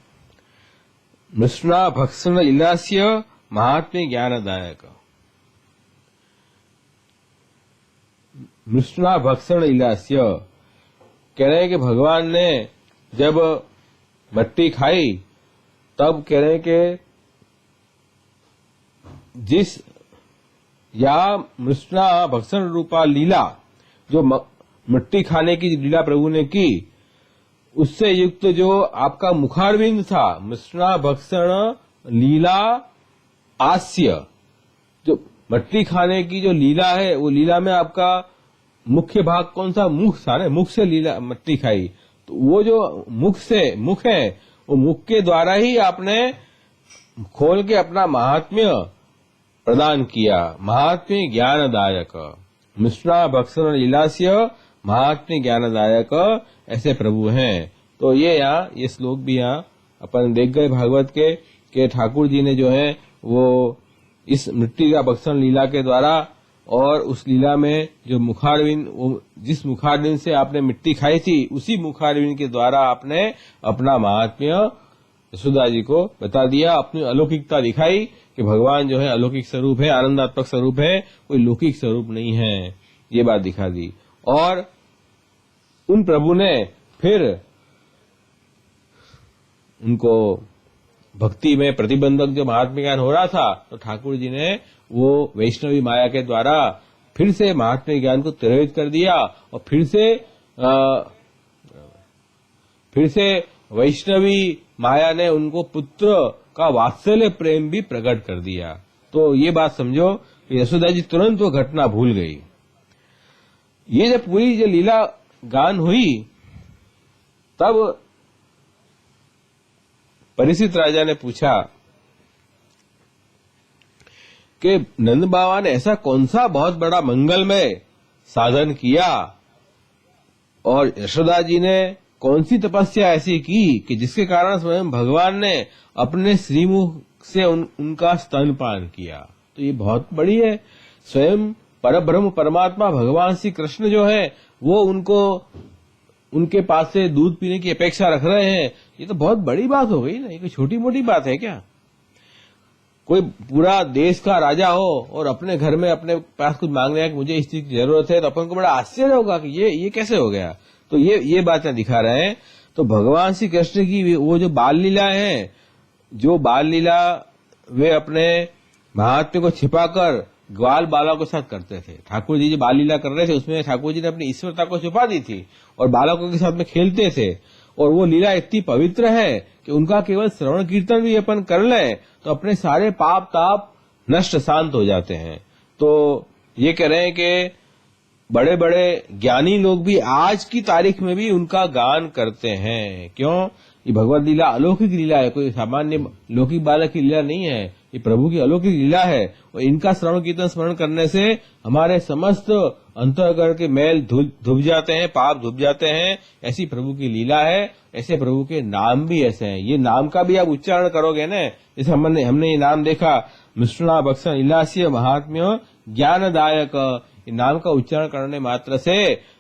मृष्णा भक्षण इलास्य महात्म्य ज्ञानदायक। मृष्णा भक्षण इलास्य कह रहे हैं कि भगवान ने जब मट्टी खाई तब कह रहे हैं कि जिस या मृष्णा भक्षण रूपा लीला, जो मिट्टी खाने की लीला प्रभु ने की, उससे युक्त जो आपका मुखारविंद था, मृष्णा भक्षण लीला आस्य, जो मट्टी खाने की जो लीला है, वो लीला में आपका मुख्य भाग कौन सा? मुख था ना, मुख से लीला मट्टी खाई। तो वो जो मुख है, वो मुख के द्वारा ही आपने खोल के अपना महात्म्य प्रदान किया। महात्म्य ज्ञानदायक, मिश्रा भक्षण लीलास्य महात्म्य ज्ञानदायक, ऐसे प्रभु हैं। तो ये श्लोक भी यहाँ अपन देख गए भागवत के ठाकुर जी ने जो है वो इस मिट्टी का भक्षण लीला के द्वारा, और उस लीला में जो मुखारविंद, जिस मुखारविंद से आपने मिट्टी खाई थी, उसी मुखारविंद के द्वारा आपने अपना महात्म्य यशोदा जी को बता दिया, अपनी अलौकिकता दिखाई कि भगवान जो है अलौकिक स्वरूप है, आनंदात्मक स्वरूप है, कोई लौकिक स्वरूप नहीं है, ये बात दिखा दी। और उन प्रभु ने फिर उनको भक्ति में प्रतिबंधक जो महात्म्य ज्ञान हो रहा था, तो ठाकुर जी ने वो वैष्णवी माया के द्वारा फिर से महात्म्य ज्ञान को तिरोहित कर दिया, और फिर से वैष्णवी माया ने उनको पुत्र का वात्सल्य प्रेम भी प्रकट कर दिया। तो ये बात समझो कि यशोदा जी तुरंत वो घटना भूल गई। ये जब पूरी जो लीला गान हुई, तब परीक्षित राजा ने पूछा कि नंद बाबा ने ऐसा कौन सा बहुत बड़ा मंगलमय साधन किया, और यशोदा जी ने कौन सी तपस्या ऐसी की कि जिसके कारण स्वयं भगवान ने अपने श्रीमुख से उनका स्तनपान किया। तो ये बहुत बड़ी है। स्वयं परब्रह्म परमात्मा भगवान श्री कृष्ण जो है वो उनके पास से दूध पीने की अपेक्षा रख रहे हैं। ये तो बहुत बड़ी बात हो गई ना, ये कोई छोटी मोटी बात है क्या? कोई पूरा देश का राजा हो और अपने घर में अपने पास कुछ मांगने आए कि मुझे इस चीज की जरूरत है, तो अपन को बड़ा आश्चर्य होगा कि ये कैसे हो गया। तो ये बात यहाँ दिखा रहे हैं। तो भगवान श्री कृष्ण की वो जो बाल लीला है, जो बाल लीला वे अपने महात्म्य को छिपाकर ग्वाल बालकों के साथ करते थे। ठाकुर जी जो बाल लीला कर रहे थे उसमें ठाकुर जी ने अपनी ईश्वरता को छुपा दी थी और बालकों के साथ में खेलते थे। और वो लीला इतनी पवित्र है कि उनका केवल श्रवण कीर्तन भी अपन कर लें तो अपने सारे पाप ताप नष्ट शांत हो जाते हैं। तो ये कह रहे हैं कि बड़े बड़े ज्ञानी लोग भी आज की तारीख में भी उनका गान करते हैं। क्यों? ये भगवत लीला अलौकिक लीला है, कोई सामान्य लौकिक बालक की लीला नहीं है, ये प्रभु की अलौकिक लीला है। और इनका श्रवण कीर्तन स्मरण करने से हमारे समस्त अंतःकरण के मैल धुप जाते हैं, पाप धुप जाते हैं। ऐसी प्रभु की लीला है, ऐसे प्रभु के नाम भी ऐसे हैं। ये नाम का भी आप उच्चारण करोगे ना, जैसे हमने ये नाम देखा, मिष्टना भक्षण इलास्य महात्म्य ज्ञानदायक, ये नाम का उच्चारण करने मात्र से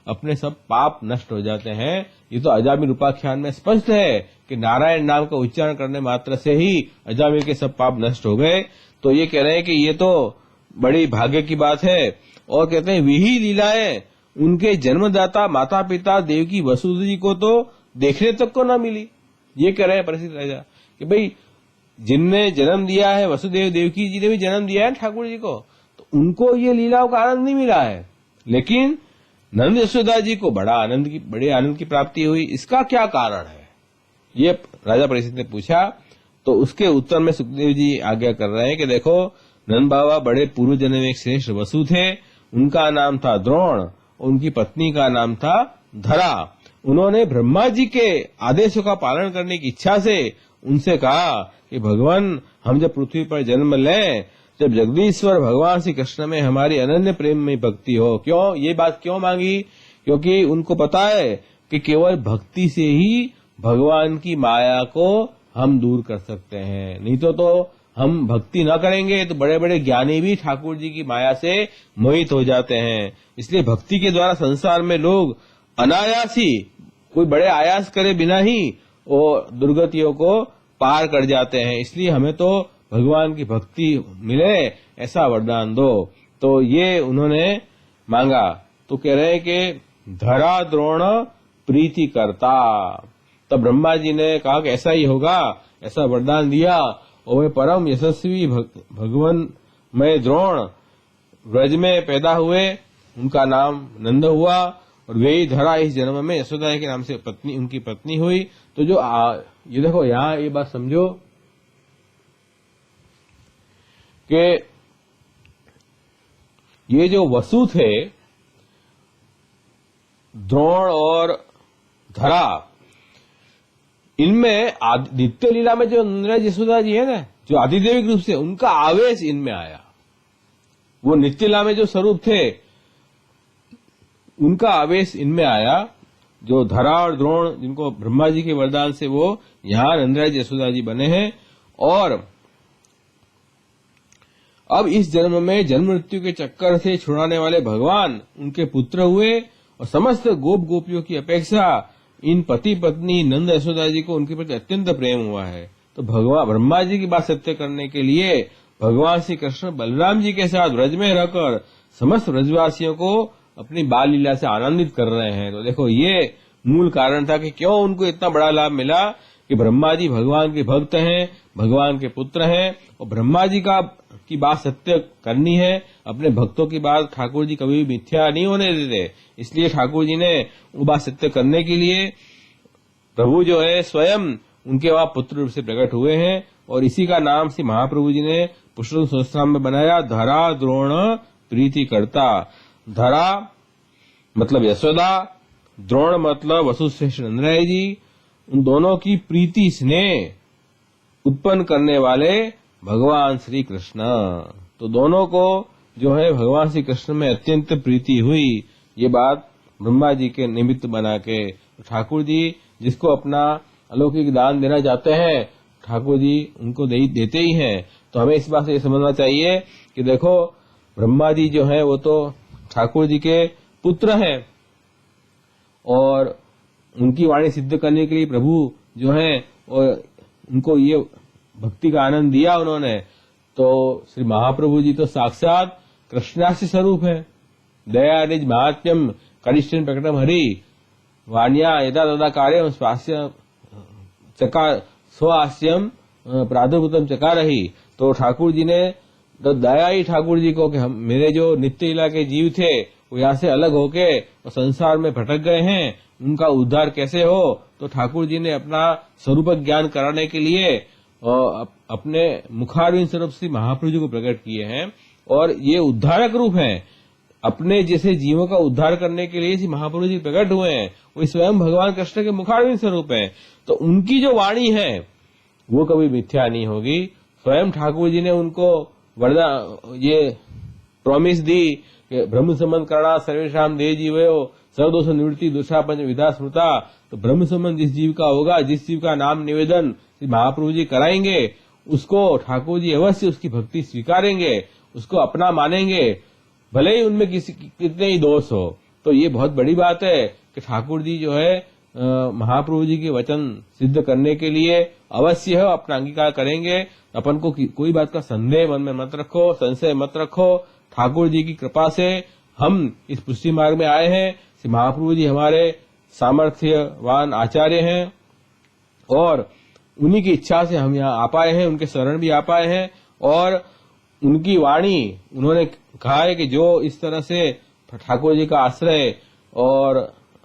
अपने सब पाप नष्ट हो जाते हैं। ये तो अजामिल उपाख्यान में स्पष्ट है कि नारायण नाम का उच्चारण करने मात्र से ही अजामिल के सब पाप नष्ट हो गए। तो ये कह रहे हैं कि ये तो बड़ी भाग्य की बात है। और कहते हैं विही लीलाएं उनके जन्मदाता माता पिता देवकी वसुदेव जी को तो देखने तक को न मिली। ये कह रहे हैं परिचित राजा कि भाई जिनने जन्म दिया है, वसुदेव देवकी जी ने भी जन्म दिया है ठाकुर जी को, तो उनको ये लीलाओं का आनंद नहीं मिला है, लेकिन नंद यशोदा जी को बड़े आनंद की प्राप्ति हुई। इसका क्या कारण है? ये राजा परीक्षित ने पूछा। तो उसके उत्तर में सुखदेव जी आज्ञा कर रहे हैं कि देखो, नंद बाबा बड़े पूर्व जन्म में एक श्रेष्ठ वसु थे, उनका नाम था द्रोण, उनकी पत्नी का नाम था धरा। उन्होंने ब्रह्मा जी के आदेशों का पालन करने की इच्छा से उनसे कहा कि भगवान, हम जब पृथ्वी पर जन्म लें, जब जगदीश्वर भगवान श्री कृष्ण में हमारी अनन्य प्रेम में भक्ति हो। क्यों ये बात क्यों मांगी? क्योंकि उनको पता है कि केवल भक्ति से ही भगवान की माया को हम दूर कर सकते हैं, नहीं तो हम भक्ति न करेंगे तो बड़े बड़े ज्ञानी भी ठाकुर जी की माया से मोहित हो जाते हैं। इसलिए भक्ति के द्वारा संसार में लोग अनायास ही, कोई बड़े आयास करे बिना ही वो दुर्गतियों को पार कर जाते हैं। इसलिए हमें तो भगवान की भक्ति मिले, ऐसा वरदान दो। तो ये उन्होंने मांगा। तो कह रहे हैं कि धरा द्रोण प्रीति करता। तब ब्रह्मा जी ने कहा कि ऐसा ही होगा, ऐसा वरदान दिया। और वे परम यशस्वी भगवान में द्रोण व्रज में पैदा हुए, उनका नाम नंद हुआ, और वे ही धरा इस जन्म में यशोदा के नाम से उनकी पत्नी हुई। तो जो ये देखो, यहाँ ये बात समझो कि ये जो वसु थे, द्रोण और धरा, इनमें नित्य लीला में जो नंदराज यशोदा जी है ना, जो आदिदेविक रूप से उनका आवेश इनमें आया। वो नित्य लीला में जो स्वरूप थे उनका आवेश इनमें आया। जो धरा और द्रोण, जिनको ब्रह्मा जी के वरदान से वो यहां नंदराज यशोदा जी बने हैं। और अब इस जन्म में जन्म मृत्यु के चक्कर से छुड़ाने वाले भगवान उनके पुत्र हुए। और समस्त गोप गोपियों की अपेक्षा इन पति पत्नी नंद यशोदा जी को उनके प्रति अत्यंत प्रेम हुआ है। तो भगवान ब्रह्मा जी की बात सत्य करने के लिए भगवान श्री कृष्ण बलराम जी के साथ व्रज में रहकर समस्त व्रजवासियों को अपनी बाल लीला से आनंदित कर रहे हैं। तो देखो, ये मूल कारण था कि क्यों उनको इतना बड़ा लाभ मिला कि ब्रह्मा जी भगवान के भक्त हैं, भगवान के पुत्र हैं, और ब्रह्मा जी की बात सत्य करनी है। अपने भक्तों की बात ठाकुर जी कभी भी मिथ्या नहीं होने देते। इसलिए ठाकुर जी ने वो बात सत्य करने के लिए प्रभु जो है स्वयं उनके वहां पुत्र रूप से प्रकट हुए हैं। और इसी का नाम से महाप्रभु जी ने पुष्प सहस्त्रनाम में बनाया, धरा द्रोण प्रीति करता। धरा मतलब यशोदा, द्रोण मतलब वसुश्रेष्ठ नंदराय जी, उन दोनों की प्रीति स्नेह उत्पन्न करने वाले भगवान श्री कृष्ण। तो दोनों को जो है भगवान श्री कृष्ण में अत्यंत प्रीति हुई। ये बात ब्रह्मा जी के निमित्त बना के ठाकुर जी जिसको अपना अलौकिक दान देना चाहते हैं, ठाकुर जी उनको देते ही हैं। तो हमें इस बात से समझना चाहिए कि देखो, ब्रह्मा जी जो है वो तो ठाकुर जी के पुत्र हैं, और उनकी वाणी सिद्ध करने के लिए प्रभु जो है और उनको ये भक्ति का आनंद दिया उन्होंने। तो श्री महाप्रभु जी तो साक्षात कृष्णास्य स्वरूप है। दया निज महात्म्यम कनिष्ठन प्रकटम हरि वाण्या यदा तदा कार्यम स्वास्य स्वहास्यम प्रादुर्भूतम चकारहि। तो ठाकुर जी ने तो दया ही ठाकुर जी को कि मेरे जो नित्य लीला के जीव थे वो यहाँ से अलग होके संसार में भटक गए हैं, उनका उद्धार कैसे हो, तो ठाकुर जी ने अपना स्वरूप ज्ञान कराने के लिए अपने मुखारविंद स्वरूप श्री महाप्रभु जी को प्रकट किए हैं, और ये उद्धारक रूप हैं। अपने जैसे जीवों का उद्धार करने के लिए श्री महाप्रभु जी प्रकट हुए हैं, वो स्वयं भगवान कृष्ण के मुखारविंद स्वरूप हैं। तो उनकी जो वाणी है वो कभी मिथ्या नहीं होगी। स्वयं ठाकुर जी ने उनको वरदान ये प्रॉमिस दी कि ब्रह्म संबंध करना सर्वेशाम देह जीवयो सर्वदोष निवृत्ति दोषापंच विधा स्मृता। तो ब्रह्म संबंध जिस जीव का होगा, जिस जीव का नाम निवेदन श्री महाप्रभु जी कराएंगे, उसको ठाकुर जी अवश्य उसकी भक्ति स्वीकारेंगे, उसको अपना मानेंगे, भले ही उनमें कितने ही दोष हो। तो ये बहुत बड़ी बात है कि ठाकुर जी जो है महाप्रभु जी के वचन सिद्ध करने के लिए अवश्य है अपना अंगीकार करेंगे। अपन को कोई बात का संदेह मन में मत रखो, संशय मत रखो। ठाकुर जी की कृपा से हम इस पुष्टि मार्ग में आए हैं। श्री महाप्रभु जी हमारे सामर्थ्यवान आचार्य हैं और उन्हीं की इच्छा से हम यहाँ आ पाए हैं, उनके शरण भी आ पाए हैं। और उनकी वाणी, उन्होंने कहा है कि जो इस तरह से ठाकुर जी का आश्रय और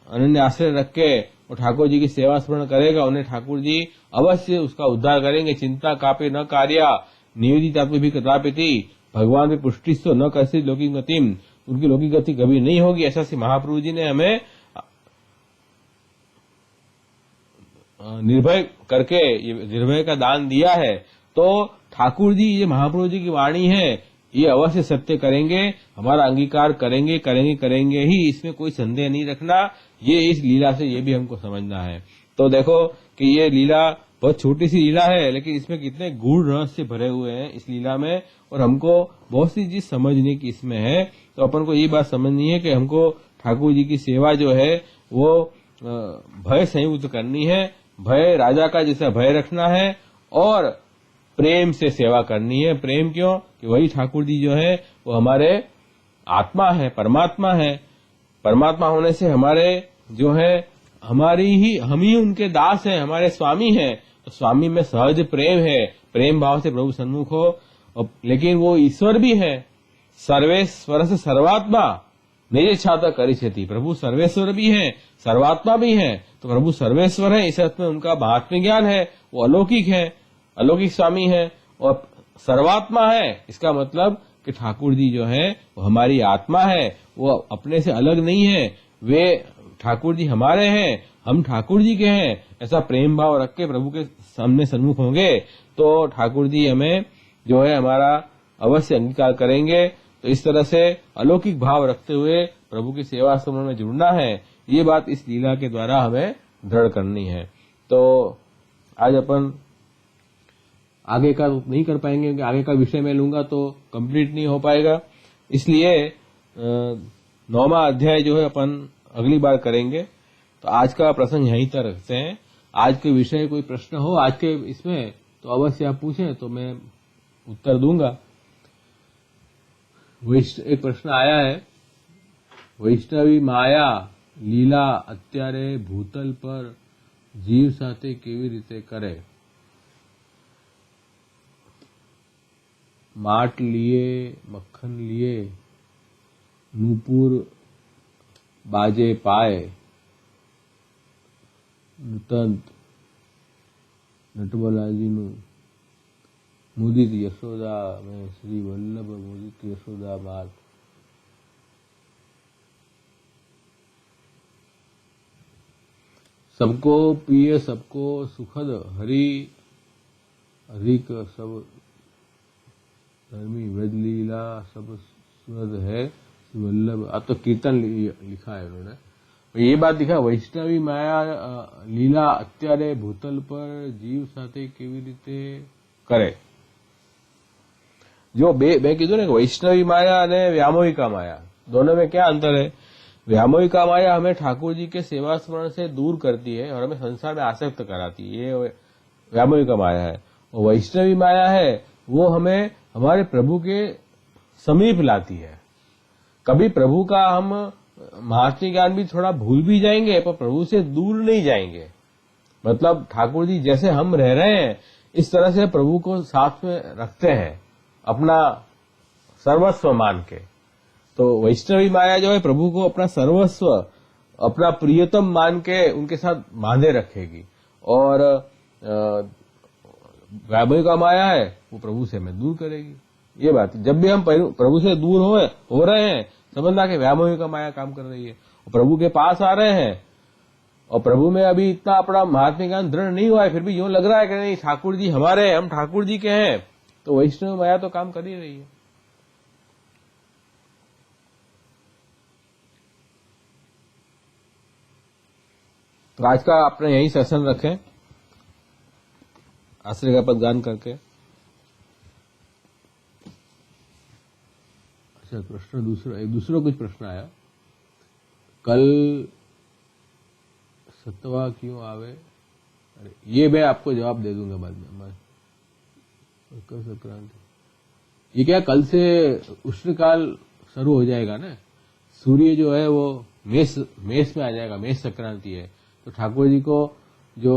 अनन्य आश्रय रख के और ठाकुर जी की सेवा स्मरण करेगा, उन्हें ठाकुर जी अवश्य उसका उद्धार करेंगे। चिंता कापे न कार्या निवेदित आत्म भी कदापिति भगवान भी पुष्टि तो न करसी लौकिक गतिम। उनकी लौकिक गति कभी नहीं होगी, ऐसा श्री महाप्रभु जी ने हमें निर्भय करके ये निर्भय का दान दिया है। तो ठाकुर जी ये महाप्रभु जी की वाणी है, ये अवश्य सत्य करेंगे, हमारा अंगीकार करेंगे करेंगे करेंगे ही, इसमें कोई संदेह नहीं रखना। ये इस लीला से ये भी हमको समझना है। तो देखो कि ये लीला बहुत छोटी सी लीला है, लेकिन इसमें कितने गूढ़ रहस्य भरे हुए हैं इस लीला में, और हमको बहुत सी चीज समझने की इसमें है। तो अपन को ये बात समझनी है कि हमको ठाकुर जी की सेवा जो है वो भय संयुक्त करनी है, भय राजा का जैसा भय रखना है और प्रेम से सेवा करनी है। प्रेम क्यों? कि वही ठाकुर जी जो है वो हमारे आत्मा है, परमात्मा है। परमात्मा होने से हमारे जो है हम ही उनके दास हैं, हमारे स्वामी हैं। तो स्वामी में सहज प्रेम है, प्रेम भाव से प्रभु सन्मुख हो। लेकिन वो ईश्वर भी है, सर्वेश्वर से सर्वात्मा निज छाता करिष्यति। प्रभु सर्वेश्वर भी है, सर्वात्मा भी है। तो प्रभु सर्वेश्वर है, इस अर्थ में उनका महात्म्य ज्ञान है, वो अलौकिक है, अलौकिक स्वामी है। और सर्वात्मा है, इसका मतलब कि ठाकुर जी जो है वो हमारी आत्मा है, वो अपने से अलग नहीं है। वे ठाकुर जी हमारे हैं, हम ठाकुर जी के हैं। ऐसा प्रेम भाव रख के प्रभु के सामने सन्मुख होंगे तो ठाकुर जी हमें जो है हमारा अवश्य अंगीकार करेंगे। तो इस तरह से अलौकिक भाव रखते हुए प्रभु की सेवा समूह में जुड़ना है, ये बात इस लीला के द्वारा हमें दृढ़ करनी है। तो आज अपन आगे का नहीं कर पाएंगे, क्योंकि आगे का विषय मैं लूंगा तो कंप्लीट नहीं हो पाएगा। इसलिए 9वां अध्याय जो है अपन अगली बार करेंगे। तो आज का प्रसंग यहीं तक रखते हैं। आज के विषय कोई प्रश्न हो आज के इसमें तो अवश्य आप पूछें, तो मैं उत्तर दूंगा। एक प्रश्न आया है, वैष्णवी माया લીલા અત્યારે ભૂતલ પર જીવ સાથે કેવી રીતે કરે? माट लिए मक्खन लिए नूपुर बाजे पाए नृतंत नटवलाजीનું मुदित यशोदा में श्री वल्लभ मुदित यशोदा मात। सबको प्रिय सबको सुखद हरि हरिक सब धर्मी वेद लीला सब सुखद है वल्लभ। अब तो कीर्तन लिखा है उन्होंने। ये बात लिखा, वैष्णवी माया લીલા અત્યારે ભૂતલ પર જીવ સાથે કેવી રીતે કરે? जो मैं कीधु ने वैष्णवी माया અને व्यामोहिका माया दोनों में क्या अंतर है? व्यामोहिका माया हमें ठाकुर जी के सेवा स्मरण से दूर करती है और हमें संसार में आसक्त कराती है, ये व्यामोहिका माया है। और वैष्णवी माया है वो हमें हमारे प्रभु के समीप लाती है। कभी प्रभु का हम महात्म्य ज्ञान भी थोड़ा भूल भी जाएंगे पर प्रभु से दूर नहीं जाएंगे। मतलब ठाकुर जी जैसे हम रह रहे हैं इस तरह से प्रभु को साथ में रखते हैं अपना सर्वस्व मान के। तो वैष्णवी माया जो है प्रभु को अपना सर्वस्व अपना प्रियतम मान के उनके साथ बांधे रखेगी। और वैभव का माया है वो प्रभु से हमें दूर करेगी। ये बात, जब भी हम प्रभु से दूर हो रहे हैं, समझना कि वैभव का माया काम कर रही है। प्रभु के पास आ रहे हैं और प्रभु में अभी इतना अपना महात्म्य ज्ञान दृढ़ नहीं हुआ है, फिर भी यूं लग रहा है कि नहीं ठाकुर जी हमारे, हम ठाकुर जी के हैं, तो वैष्णव माया तो काम कर ही रही है। तो आज का अपने यही सेशन रखें, आश्रय का पद गान करके। अच्छा, प्रश्न दूसरा कुछ प्रश्न आया, कल सतवा क्यों आवे? अरे ये मैं आपको जवाब दे दूंगा बाद में। मकर संक्रांति, ये क्या कल से उष्णकाल शुरू हो जाएगा ना, सूर्य जो है वो मेष में आ जाएगा, मेष संक्रांति है, तो ठाकुर जी को जो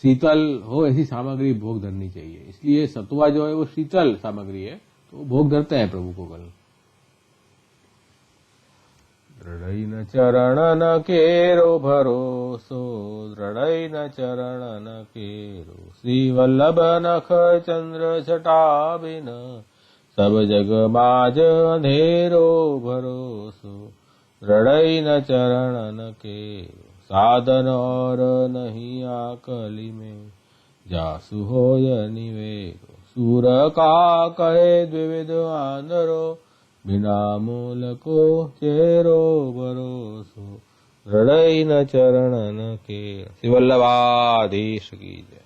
शीतल हो ऐसी सामग्री भोग धरनी चाहिए, इसलिए सतवा जो है वो शीतल सामग्री है, तो भोग धरते हैं प्रभु को कल। दृढ़ई न चरण न केरो भरोसो, दृढ़ई न चरण न केरो, श्री वल्लभ नख चंद्र छटा बिन, सब जग माज अंधेरो भरोसो, दृढ़ई न चरण न केरो, साधन और नहीं आकली में, जासु होय निवेरो, सूर का कहे द्विविध आंधरो, बिना मूल को चेरो भरोसो, दृढ़ई न चरण न केरो। श्री वल्लभाधीश की जय।